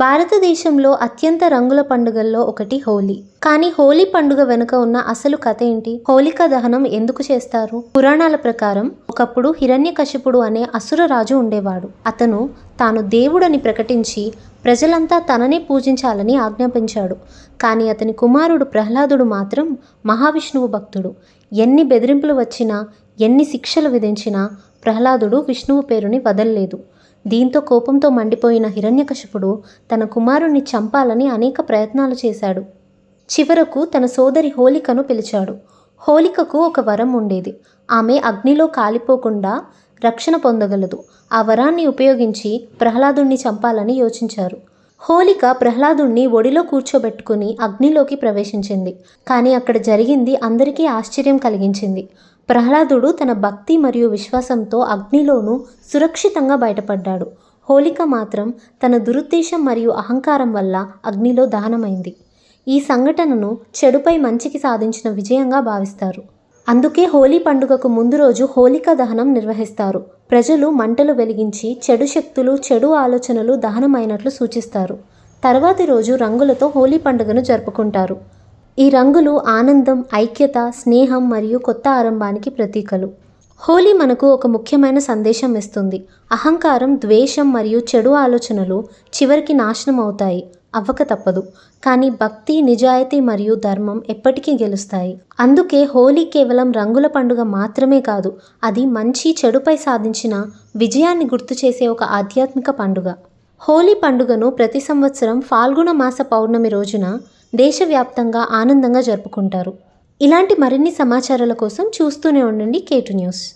భారతదేశంలో అత్యంత రంగుల పండుగల్లో ఒకటి హోలీ. కానీ హోలీ పండుగ వెనుక ఉన్న అసలు కథ ఏంటి? హోలికా దహనం ఎందుకు చేస్తారు? పురాణాల ప్రకారం ఒకప్పుడు హిరణ్యకశిపుడు అనే అసుర రాజు ఉండేవాడు. అతను తాను దేవుడని ప్రకటించి ప్రజలంతా తననే పూజించాలని ఆజ్ఞాపించాడు. కానీ అతని కుమారుడు ప్రహ్లాదుడు మాత్రం మహావిష్ణువు భక్తుడు. ఎన్ని బెదిరింపులు వచ్చినా, ఎన్ని శిక్షలు విధించినా ప్రహ్లాదుడు విష్ణువు పేరుని వదల్లేదు. దీంతో కోపంతో మండిపోయిన హిరణ్యకశిపుడు తన కుమారుణ్ణి చంపాలని అనేక ప్రయత్నాలు చేశాడు. చివరకు తన సోదరి హోలికను పిలిచాడు. హోలికకు ఒక వరం ఉండేది. ఆమె అగ్నిలో కాలిపోకుండా రక్షణ పొందగలదు. ఆ వరాన్ని ఉపయోగించి ప్రహ్లాదుణ్ణి చంపాలని యోచించారు. హోలిక ప్రహ్లాదుణ్ణి ఒడిలో కూర్చోబెట్టుకుని అగ్నిలోకి ప్రవేశించింది. కానీ అక్కడ జరిగింది అందరికీ ఆశ్చర్యం కలిగించింది. ప్రహ్లాదుడు తన భక్తి మరియు విశ్వాసంతో అగ్నిలోనూ సురక్షితంగా బయటపడ్డాడు. హోలిక మాత్రం తన దురుద్దేశం మరియు అహంకారం వల్ల అగ్నిలో దహనమైంది. ఈ సంఘటనను చెడుపై మంచికి సాధించిన విజయంగా భావిస్తారు. అందుకే హోలీ పండుగకు ముందు రోజు హోలికా దహనం నిర్వహిస్తారు. ప్రజలు మంటలు వెలిగించి చెడు శక్తులు, చెడు ఆలోచనలు దహనమైనట్లు సూచిస్తారు. తర్వాతి రోజు రంగులతో హోలీ పండుగను జరుపుకుంటారు. ఈ రంగులు ఆనందం, ఐక్యత, స్నేహం మరియు కొత్త ఆరంభానికి ప్రతీకలు. హోలీ మనకు ఒక ముఖ్యమైన సందేశం ఇస్తుంది. అహంకారం, ద్వేషం మరియు చెడు ఆలోచనలు చివరికి నాశనం అవుతాయి, అవ్వక తప్పదు. కానీ భక్తి, నిజాయితీ మరియు ధర్మం ఎప్పటికీ గెలుస్తాయి. అందుకే హోలీ కేవలం రంగుల పండుగ మాత్రమే కాదు, అది మంచి చెడుపై సాధించిన విజయాన్ని గుర్తు చేసే ఒక ఆధ్యాత్మిక పండుగ. హోలీ పండుగను ప్రతి సంవత్సరం ఫాల్గుణ మాస పౌర్ణమి రోజున దేశవ్యాప్తంగా ఆనందంగా జరుపుకుంటారు. ఇలాంటి మరిన్ని సమాచారాల కోసం చూస్తూనే ఉండండి K2 న్యూస్.